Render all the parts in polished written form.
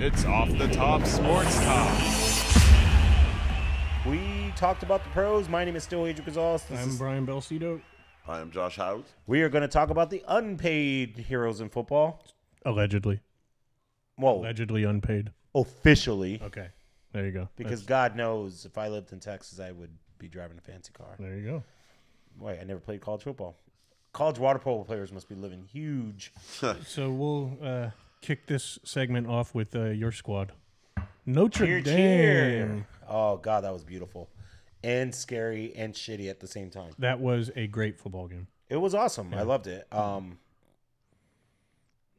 It's Off the Top Sports Talk. We talked about the pros. My name is still Adrian Gonzalez. I'm Brian Belcito. I am Josh Howes. We are going to talk about the unpaid heroes in football. Allegedly. Whoa. Allegedly unpaid. Officially. Okay. There you go. Because God knows if I lived in Texas, I would be driving a fancy car. There you go. Wait, I never played college football. College water polo players must be living huge. So we'll kick this segment off with your squad. Notre Cheer, Dame. cheer. Oh, God, that was beautiful. And scary and shitty at the same time. That was a great football game. It was awesome. Yeah. I loved it.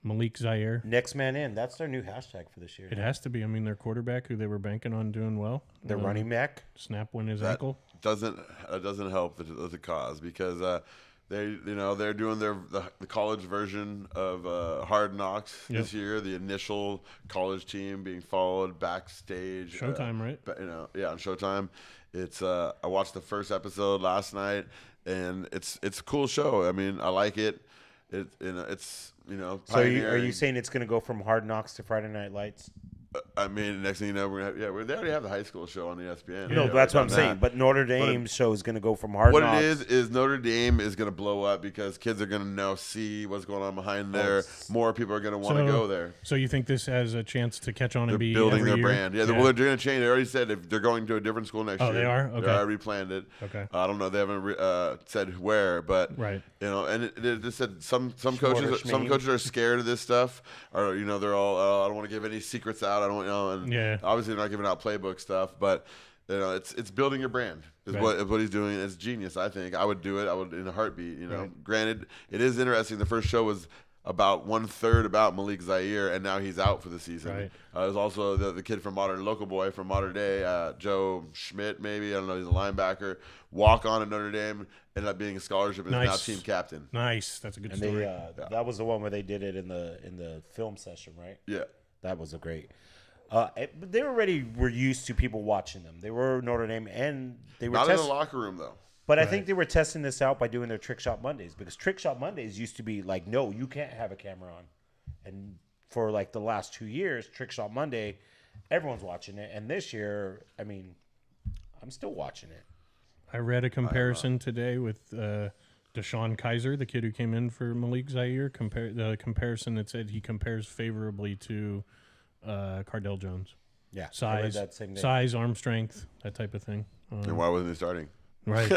Malik Zaire. Next man in. That's their new hashtag for this year. It has to be. I mean, their quarterback, who they were banking on doing well. Their running back. Snap when his That ankle. doesn't help the cause because they're doing the college version of Hard Knocks this year. The initial college team being followed backstage. Showtime, right? But, on Showtime. It's I watched the first episode last night, and it's a cool show. I mean, I like it. It's So are you saying it's going to go from Hard Knocks to Friday Night Lights? I mean, next thing you know, we're gonna have, they already have the high school show on ESPN. No, that's what I'm saying. But Notre Dame's show is going to go from Hard Knocks. What it is Notre Dame is going to blow up because kids are going to now see what's going on behind there. More people are going to want to go there. So you think this has a chance to catch on and They're be building every their year? brand. Yeah, well, they're going to change. They already said if they're going to a different school next year. Oh, they are? Okay. They already planned it. Okay. I don't know. They haven't said where, but Right. and it just said some Schmorder, coaches are scared of this stuff, or they're all I don't want to give any secrets out. I don't and obviously they're not giving out playbook stuff, but it's building your brand is what he's doing. It's genius. I think I would do it. I would in a heartbeat. Granted, it is interesting. The first show was about 1/3 about Malik Zaire, and now he's out for the season. Right. There's also the kid from local boy from Modern Day, Joe Schmidt, maybe. I don't know. He's a linebacker. Walk on at Notre Dame, ended up being a scholarship and is now team captain. Nice. That's a good And story. that was the one where they did it in the film session, right? Yeah. That was a great. They already were used to people watching them. They were Notre Dame, and they were Not in the locker room, though. But I think they were testing this out by doing their Trick Shot Mondays, because Trick Shot Mondays used to be like, no, you can't have a camera on. And for like the last 2 years, Trick Shot Monday, everyone's watching it. And this year, I mean, I'm still watching it. I read a comparison today with Deshaun Kaiser, the kid who came in for Malik Zaire. The comparison that said he compares favorably to Cardell Jones. Yeah, Size, that same day. size, arm strength, that type of thing. And why wasn't he starting? Right. So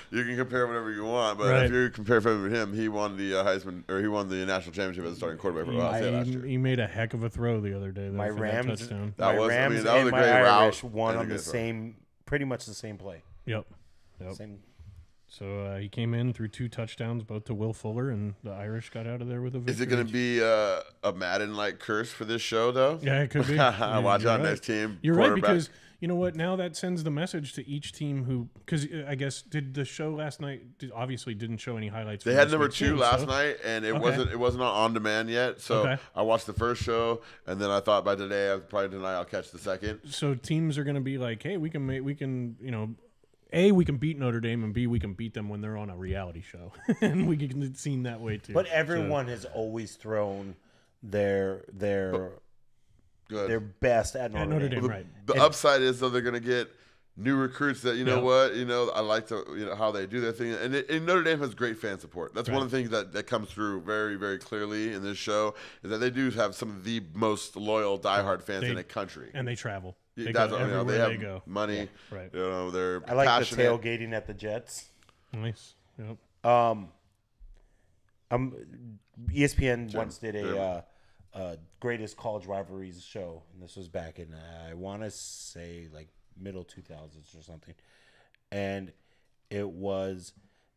you can compare whatever you want, but if you compare him, he won the Heisman, or he won the national championship as a starting quarterback for Ohio State last year. He made a heck of a throw the other day. Though, My for Rams, that touchdown. That was Rams a and great my Irish route won and a on the good throw. same, pretty much the same play. Yep. Same. So he came in through 2 touchdowns, both to Will Fuller, and the Irish got out of there with a victory. Is it going to be a Madden-like curse for this show, though? Yeah, it could be. Watch out, next team. You're right, because you know what? Now that sends the message to each team because I guess did the show last night obviously didn't show any highlights. They had number 2 last night, and it wasn't on demand yet. So I watched the first show, and then I thought by tonight I'll catch the second. So teams are going to be like, hey, we can A, we can beat Notre Dame, and B, we can beat them when they're on a reality show, and we can get seen that way too. But everyone has always thrown their best at Notre Dame. Right? The upside is though they're going to get new recruits that I like to how they do their thing, and Notre Dame has great fan support. That's one of the things that comes through very, very clearly in this show is that they do have some of the most loyal diehard fans in the country, and they travel. They go have they go. money. Yeah. Right. They're I like passionate. the tailgating at the Jets. Nice. Yep. ESPN once did a greatest college rivalries show, and this was back in I want to say like middle 2000s or something, and it was,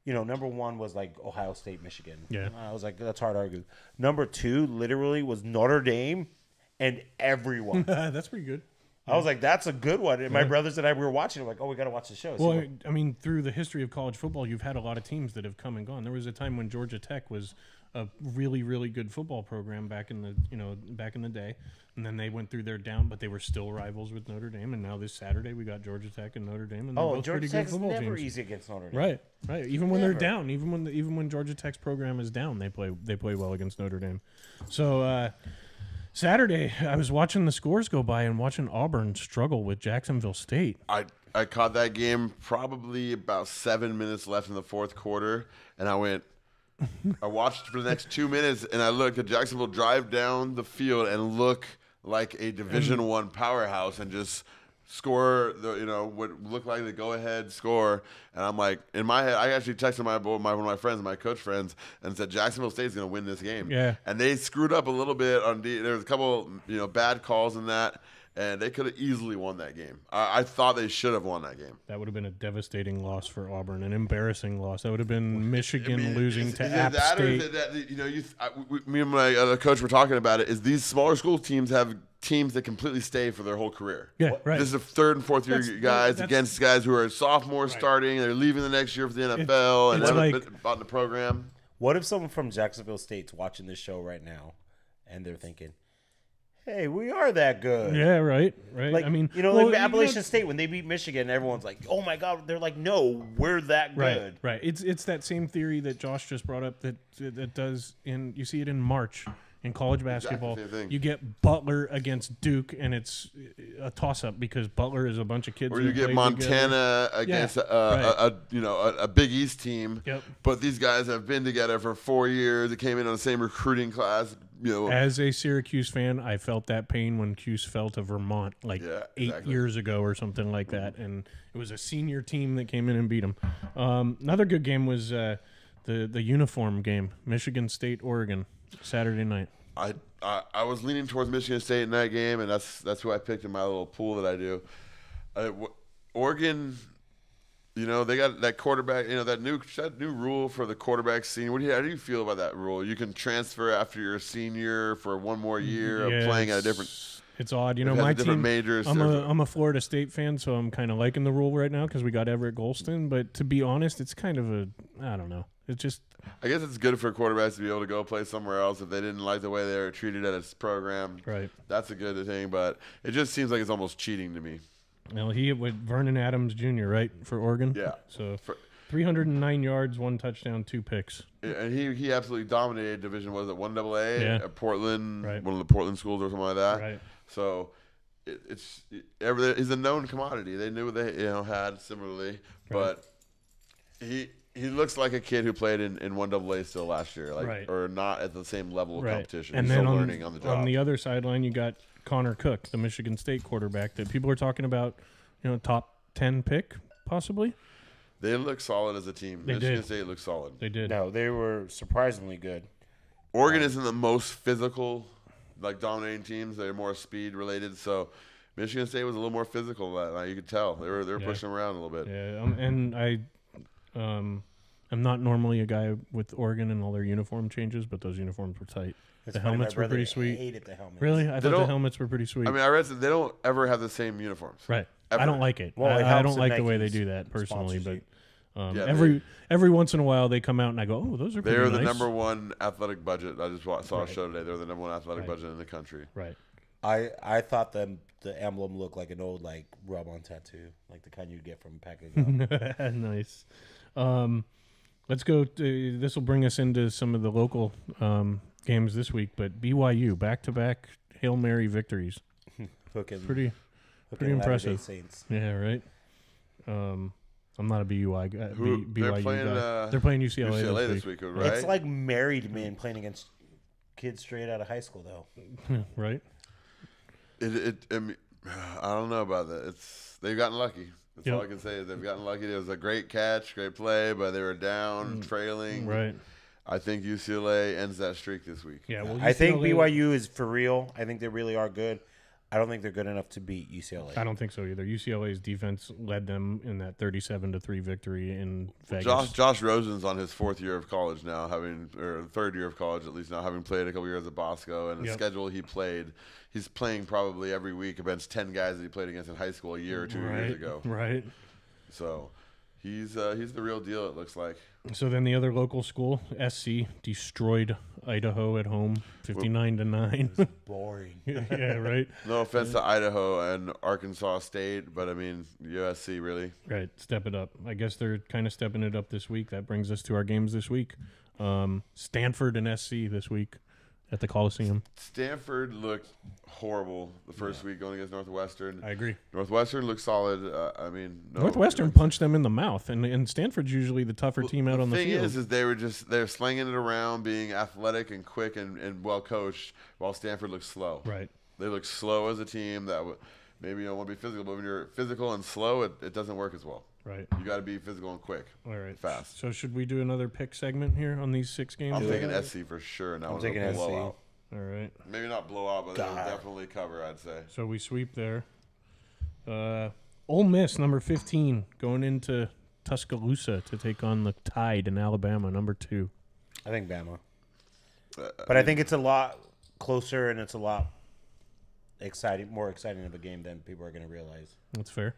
number 1 was like Ohio State, Michigan. Yeah, I was like, that's hard to argue. Number 2 literally was Notre Dame, and everyone. That's pretty good. I was like, that's a good one. And my brothers and I, we were watching it. Like, oh, we got to watch the show. Well, I mean, through the history of college football, you've had a lot of teams that have come and gone. There was a time when Georgia Tech was a really, really good football program back in the day, and then they went through their down, but they were still rivals with Notre Dame. And now this Saturday, we got Georgia Tech and Notre Dame, and they're both Georgia pretty Tech's good football never teams. easy against Notre Dame. Right. Even when they're down, even when Georgia Tech's program is down, they play well against Notre Dame. So. Saturday, I was watching the scores go by and watching Auburn struggle with Jacksonville State. I caught that game probably about 7 minutes left in the fourth quarter, and I watched for the next 2 minutes, and I looked at Jacksonville drive down the field and look like a Division I powerhouse and just score what looked like the go-ahead score. And I'm like, in my head, I actually texted one of my friends, my coach friends, and said Jacksonville State's going to win this game. Yeah. And they screwed up a little bit on there was a couple bad calls in that, and they could have easily won that game. I thought they should have won that game. That would have been a devastating loss for Auburn, an embarrassing loss. That would have been Michigan losing to App State. Me and my other coach were talking about it. Is these smaller school teams have teams that completely stay for their whole career. Yeah, right. This is a third and fourth year guys against guys who are sophomores starting. They're leaving the next year for the NFL and haven't been bought in the program. What if someone from Jacksonville State's watching this show right now and they're thinking, hey, we are that good. Yeah, right. Like, I mean, like Appalachian State, when they beat Michigan, everyone's like, oh my God. They're like, no, we're that good. Right. It's that same theory that Josh just brought up that does you see it in March. In college basketball, you get Butler against Duke, and it's a toss-up because Butler is a bunch of kids. Or you get Montana against a Big East team, but these guys have been together for 4 years. They came in on the same recruiting class. As a Syracuse fan, I felt that pain when Cuse fell to Vermont 8 years ago or something like that, and it was a senior team that came in and beat them. Another good game was the uniform game, Michigan State, Oregon. Saturday night. I was leaning towards Michigan State in that game, and that's who I picked in my little pool that I do. Oregon, they got that quarterback. That new rule for the quarterback senior. How do you feel about that rule? You can transfer after you're a senior for one more year of playing at a different. It's odd, my team. Majors. I'm a Florida State fan, so I'm kind of liking the rule right now because we got Everett Golston. But to be honest, it's kind of I don't know. It's just. I guess it's good for quarterbacks to be able to go play somewhere else if they didn't like the way they were treated at his program. Right. That's a good thing, but it just seems like it's almost cheating to me. Well, he with Vernon Adams Jr. right for Oregon. Yeah. So 309 yards, 1 touchdown, 2 picks. And he absolutely dominated Division. Was it 1AA at Portland? Right. One of the Portland schools or something like that. Right. So he's a known commodity. They knew what they had similarly, but he looks like a kid who played in 1AA still last year, or not at the same level of competition. And he's then still learning on the job. On the other sideline, you got Connor Cook, the Michigan State quarterback that people are talking about, top 10 pick possibly. They look solid as a team. Michigan State looks solid. They did. No, they were surprisingly good. Oregon isn't the most physical, dominating teams. They're more speed related. So Michigan State was a little more physical. You could tell they were pushing around a little bit. Yeah, and I'm not normally a guy with Oregon and all their uniform changes, but those uniforms were tight. The helmets were pretty sweet. I hated the helmets. Really? I thought the helmets were pretty sweet. I mean, I read that they don't ever have the same uniforms. Right. Ever. I don't like it. Well, I don't like the way they do that personally, but every once in a while they come out and I go, oh, those are pretty nice. They're the number one athletic budget. I just saw a show today. They're the number one athletic budget in the country. Right. I thought the emblem looked like an old rub-on tattoo, like the kind you'd get from Pack of Gum. Nice. Let's go. This will bring us into some of the local games this week, but BYU back-to-back Hail Mary victories. Pretty impressive. Saints. Yeah, right. I'm not a BYU guy. They're playing UCLA this week, right? It's like married men playing against kids straight out of high school, though. Right. I don't know about that. They've gotten lucky. That's all I can say is they've gotten lucky. It was a great catch, great play, but they were down, trailing. Right. I think UCLA ends that streak this week. Yeah. Well, I think BYU is for real. I think they really are good. I don't think they're good enough to beat UCLA. I don't think so either. UCLA's defense led them in that 37-3 victory in Vegas. Josh Rosen's on his 4th year of college now, or 3rd year of college at least now, having played a couple years at Bosco. And the schedule he played, he's playing probably every week against 10 guys that he played against in high school a year or 2 years ago. Right. So he's the real deal, it looks like. So then the other local school, SC, destroyed Idaho at home, 59-9. Boring. Yeah, right. No offense to Idaho and Arkansas State, but I mean USC really. Right, step it up. I guess they're kind of stepping it up this week. That brings us to our games this week. Stanford and SC this week at the Coliseum. Stanford looked horrible the first week going against Northwestern. I agree. Northwestern looked solid. Northwestern punched them in the mouth, and Stanford's usually the tougher team out on the field. The thing is they're slinging it around, being athletic and quick and well coached, while Stanford looks slow. Right. They look slow as a team. That maybe you don't want to be physical, but when you're physical and slow, it doesn't work as well. Right. You got to be physical and quick. All right. Fast. So should we do another pick segment here on these 6 games? I'm taking SC for sure. Now I'm taking SC. blowout. All right. Maybe not blowout, but they'll definitely cover, I'd say. So we sweep there. Ole Miss, number 15, going into Tuscaloosa to take on the Tide in Alabama, number 2. I think Bama. But I think it's a lot closer and it's a lot more exciting of a game than people are going to realize. That's fair.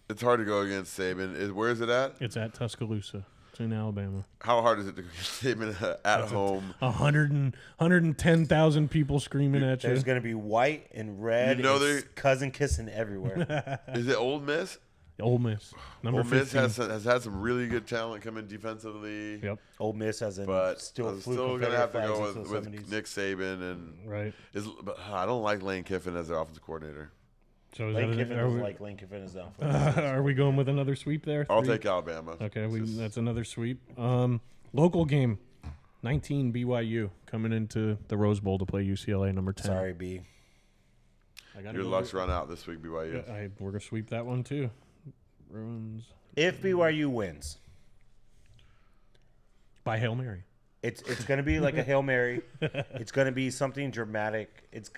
It's hard to go against Saban. Where is it at? It's at Tuscaloosa. It's in Alabama. How hard is it to go against Saban at home? 110,000 people screaming at you. There's going to be white and red and cousin kissing everywhere. Is it Ole Miss? Ole Miss. Number 15. Ole Miss has had some really good talent come in defensively. Yep. Ole Miss hasn't. But still I'm still going to have to go with 70s. Nick Saban. And right. But I don't like Lane Kiffin as their offensive coordinator. So is Lane Kiffin is like Lane Kiffin is down. Are we going with another sweep there? I'll take Alabama. Okay, that's another sweep. Local game, 19 BYU coming into the Rose Bowl to play UCLA, number 10. Sorry, B. Your luck's run out this week, BYU. Yeah, we're going to sweep that one too. Ruins. If BYU wins, by Hail Mary. It's going to be like a Hail Mary. It's going to be something dramatic. It's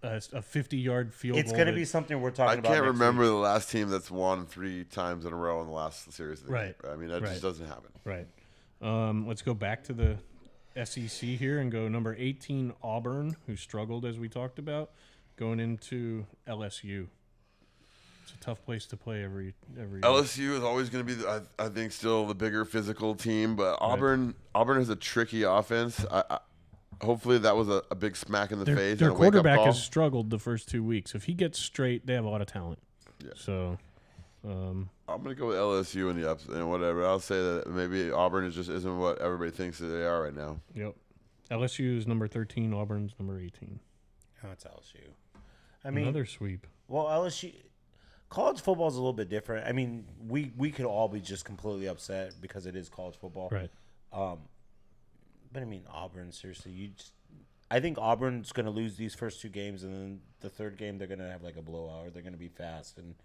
a 50-yard field goal. It's going to be something we're talking about. I can't remember the last team that's won 3 times in a row in the last series. Right. I mean, that just doesn't happen. Right. Let's go back to the SEC here and go number 18 Auburn, who struggled as we talked about, going into LSU. It's a tough place to play every year. LSU is always going to be, I think, still the bigger physical team, but Auburn has a tricky offense. Hopefully that was a big smack in the face. Their and a wake-up quarterback call. has struggled the first 2 weeks. If he gets straight, they have a lot of talent. Yeah. So I'm going to go with LSU in the ups and whatever. I'll say that maybe Auburn isn't what everybody thinks that they are right now. Yep. LSU is number 13. Auburn's number 18. Oh, it's LSU. I mean, another sweep. Well, LSU. College football is a little bit different. I mean, we could all be just completely upset because it is college football. Right. But I mean, Auburn, seriously, I think Auburn's going to lose these first 2 games, and then the 3rd game they're going to have like a blowout, or they're going to be fast, and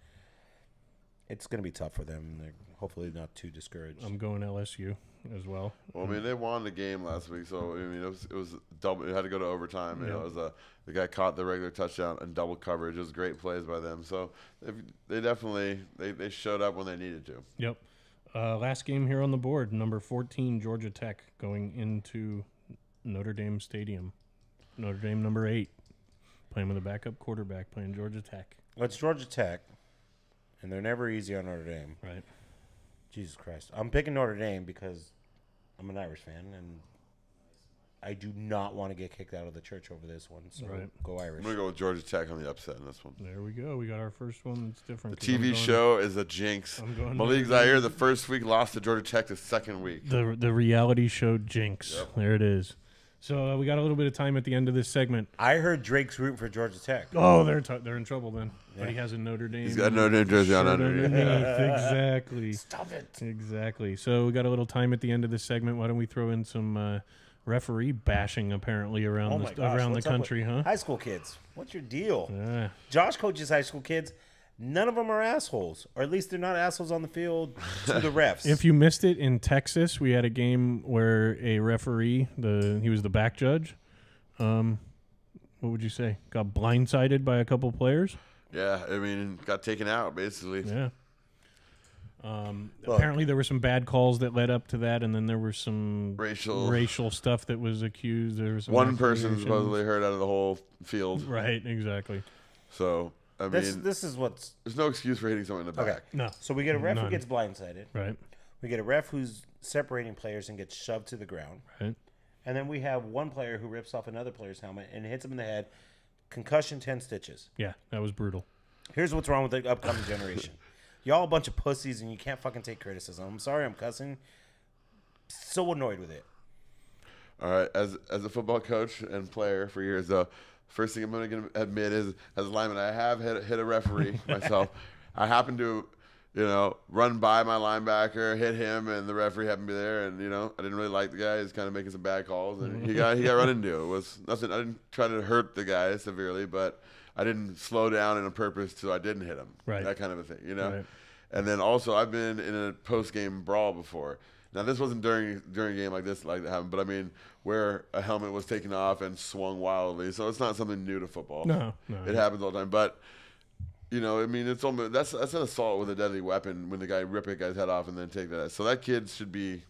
it's going to be tough for them. They're hopefully not too discouraged. I'm going LSU as well. Well, I mean, they won the game last week, so I mean, it was double. It had to go to overtime. You know, it was the guy caught the regular touchdown and double coverage. It was great plays by them. So they definitely they showed up when they needed to. Yep. Last game here on the board, number 14 Georgia Tech going into Notre Dame Stadium. Notre Dame number 8 playing with a backup quarterback, playing Georgia Tech. Well, it's Georgia Tech, and they're never easy on Notre Dame. Right. Jesus Christ. I'm picking Notre Dame because I'm an Irish fan, and I do not want to get kicked out of the church over this one. So go Irish. I'm going to go with Georgia Tech on the upset in this one. There we go. We got our first one that's different. The TV show is a jinx. Malik Zaire the first week lost to Georgia Tech the second week. The reality show jinx. Yep. There it is. So we got a little bit of time at the end of this segment. I heard Drake's rooting for Georgia Tech. Oh, they're in trouble then. Yeah. But he has a Notre Dame. He's got Notre Dame jersey on underneath. Exactly. Stop it. Exactly. So we got a little time at the end of this segment. Why don't we throw in some referee bashing apparently around the country, huh? High school kids. What's your deal? Yeah. Josh coaches high school kids. None of them are assholes, or at least they're not assholes on the field to the refs. If you missed it, in Texas, we had a game where a referee, he was the back judge, was what would you say? Got blindsided by a couple players? Yeah, I mean, got taken out basically. Yeah. Apparently there were some bad calls that led up to that, and then there were some racial stuff that was accused. There was some one person supposedly hurt out of the whole field. Right, exactly. So I mean, this is what's there's no excuse for hitting someone in the back. No. So we get a ref who gets blindsided. Right. We get a ref who's separating players and gets shoved to the ground. Right. And then we have one player who rips off another player's helmet and hits him in the head. Concussion, 10 stitches. Yeah, that was brutal. Here's what's wrong with the upcoming generation. Y'all a bunch of pussies and you can't fucking take criticism. I'm sorry I'm cussing. So annoyed with it. All right, as a football coach and player for years, though, first thing I'm going to admit is, as a lineman, I have hit a referee myself. I happened to, run by my linebacker, hit him, and the referee happened to be there. And I didn't really like the guy. He's kind of making some bad calls, and he got run into. It was nothing. I didn't try to hurt the guy severely, but I didn't slow down on purpose so I didn't hit him. Right. That kind of a thing, Right. And then also I've been in a post-game brawl before. Now this wasn't during a game like that happened, but I mean where a helmet was taken off and swung wildly. So it's not something new to football. No. It happens all the time. But I mean, it's almost that's an assault with a deadly weapon when the guy rip a guy's head off and then take that. So that kid should be.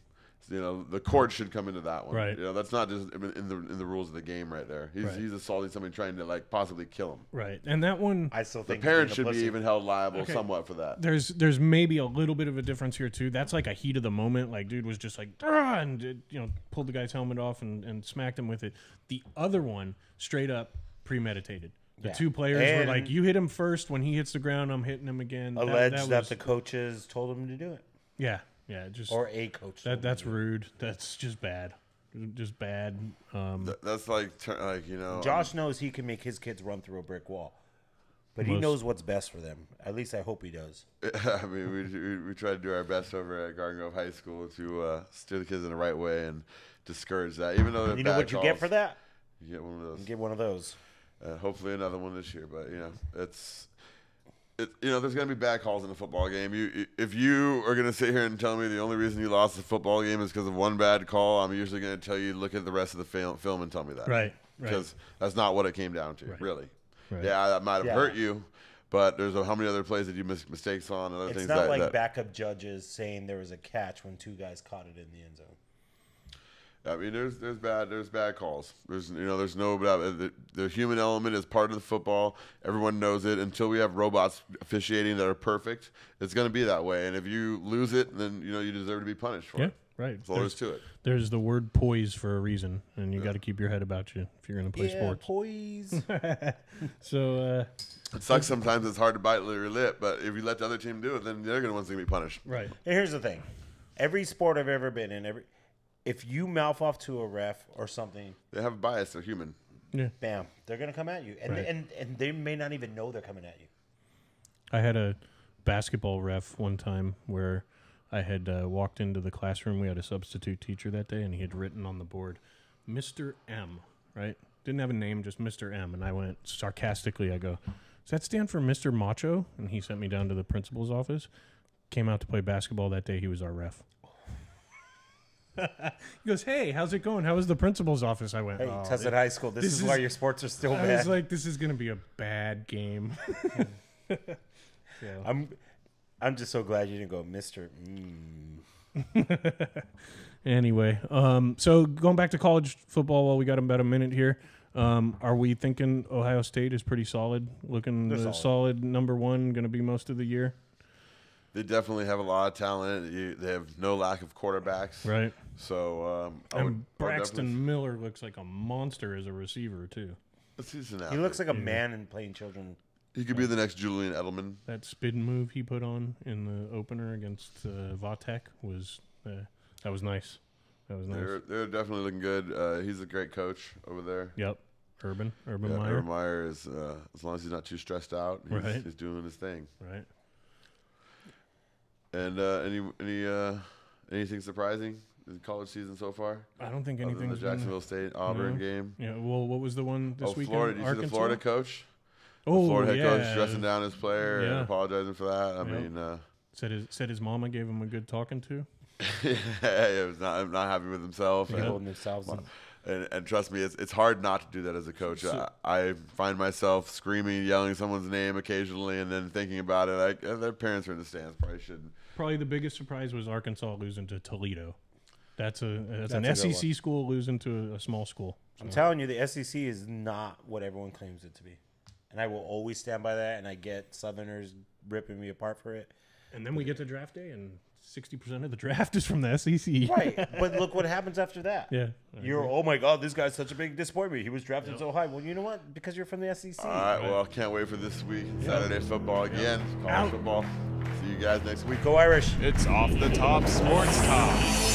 The court should come into that one. Right. That's not just in the rules of the game right there. He's assaulting somebody trying to possibly kill him. Right. And that one, I still The think parents should be even held liable somewhat for that. there's maybe a little bit of a difference here too. That's like a heat of the moment. Like dude was just like, "Argh," and pulled the guy's helmet off and smacked him with it. The other one straight up premeditated. The two players were like, you hit him first. When he hits the ground, I'm hitting him again. Alleged that the coaches told him to do it. Yeah. Yeah, just or a coach. That's rude. That's just bad. Just bad. That's like Josh knows he can make his kids run through a brick wall, but he knows what's best for them. At least I hope he does. I mean, we try to do our best over at Garden Grove High School to steer the kids in the right way and discourage that. Even though you know what you get for that? You get one of those. You get one of those. Hopefully another one this year, but there's going to be bad calls in a football game. If you are going to sit here and tell me the only reason you lost the football game is because of one bad call, I'm usually going to tell you look at the rest of the film and tell me that. Right. Because that's not what it came down to, really. Right. Yeah, that might have hurt you, but there's how many other plays that you made mistakes on and other things. It's not like backup judges saying there was a catch when two guys caught it in the end zone. I mean, there's bad calls. There's no doubt. The human element is part of the football. Everyone knows it. Until we have robots officiating that are perfect, it's going to be that way. And if you lose it, then you deserve to be punished for it. Right. That's all there is to it. There's the word poise for a reason, and you got to keep your head about you if you're going to play sports. Poise. So it sucks sometimes. It's hard to bite your lip, but if you let the other team do it, then they're going to be punished. Right. And here's the thing: every sport I've ever been in, if you mouth off to a ref or something, they have a bias. They're human. Yeah. Bam, they're gonna come at you, and and they may not even know they're coming at you. I had a basketball ref one time where I had walked into the classroom. We had a substitute teacher that day, and he had written on the board, "Mr. M." Right? Didn't have a name, just Mr. M. And I went sarcastically. I go, "Does that stand for Mr. Macho?" And he sent me down to the principal's office. Came out to play basketball that day. He was our ref. He goes, "Hey, how's it going? How was the principal's office?" I went, "Hey, Tussin High School. This is why your sports are still bad." I was like, "This is going to be a bad game." So. I'm just so glad you didn't go, Mr. Anyway, so going back to college football, while we got about a minute here, are we thinking Ohio State is pretty solid? Looking solid number one, going to be most of the year. They definitely have a lot of talent. They have no lack of quarterbacks. Right. So Braxton Miller looks like a monster as a receiver too. He looks like a man in playing children. He could be the next Julian Edelman. That spin move he put on in the opener against Vatek was that was nice. That was nice. They're definitely looking good. He's a great coach over there. Yep. Urban Meyer. Urban Meyer is as long as he's not too stressed out, he's doing his thing. Right. And anything surprising in the college season so far? I don't think anything. The Jacksonville State Auburn game. Yeah. Well, what was the one this weekend? Florida. Did you see the Florida coach? Oh, the Florida head coach dressing down his player and Yeah. apologizing for that. I mean, said his mama gave him a good talking to. yeah, he was not happy with himself. Holding himself. And trust me, it's hard not to do that as a coach. I find myself screaming, yelling someone's name occasionally, and then thinking about it. Their parents are in the stands. Probably shouldn't. Probably the biggest surprise was Arkansas losing to Toledo. That's an SEC school losing to a small school. So. I'm telling you, the SEC is not what everyone claims it to be. And I will always stand by that, and I get Southerners ripping me apart for it. And then we get to draft day, and 60% of the draft is from the SEC. Right, but look what happens after that. Yeah. Oh my God, this guy's such a big disappointment. He was drafted so high. Well, you know what? Because you're from the SEC. All right, well, I can't wait for this week. Saturday football again. College football. See you guys next week. Go Irish. It's Off the Top Sports Talk.